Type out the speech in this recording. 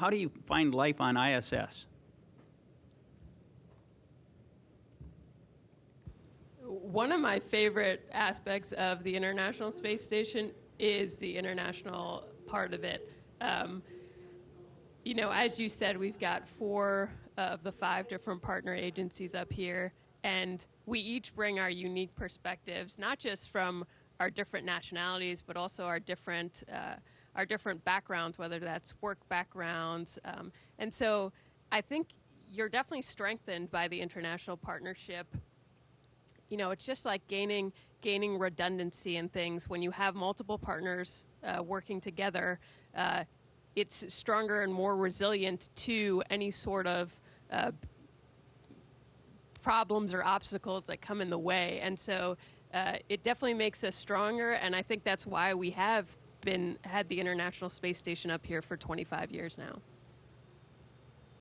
how do you find life on ISS? One of my favorite aspects of the International Space Station is the international part of it. As you said, we've got 4 of the 5 different partner agencies up here, and we each bring our unique perspectives, not just from our different nationalities, but also our different backgrounds, whether that's work backgrounds. And so I think you're definitely strengthened by the international partnership. It's just like gaining redundancy in things. When you have multiple partners working together, it's stronger and more resilient to any sort of problems or obstacles that come in the way. And so it definitely makes us stronger, and I think that's why we have had the International Space Station up here for 25 years now.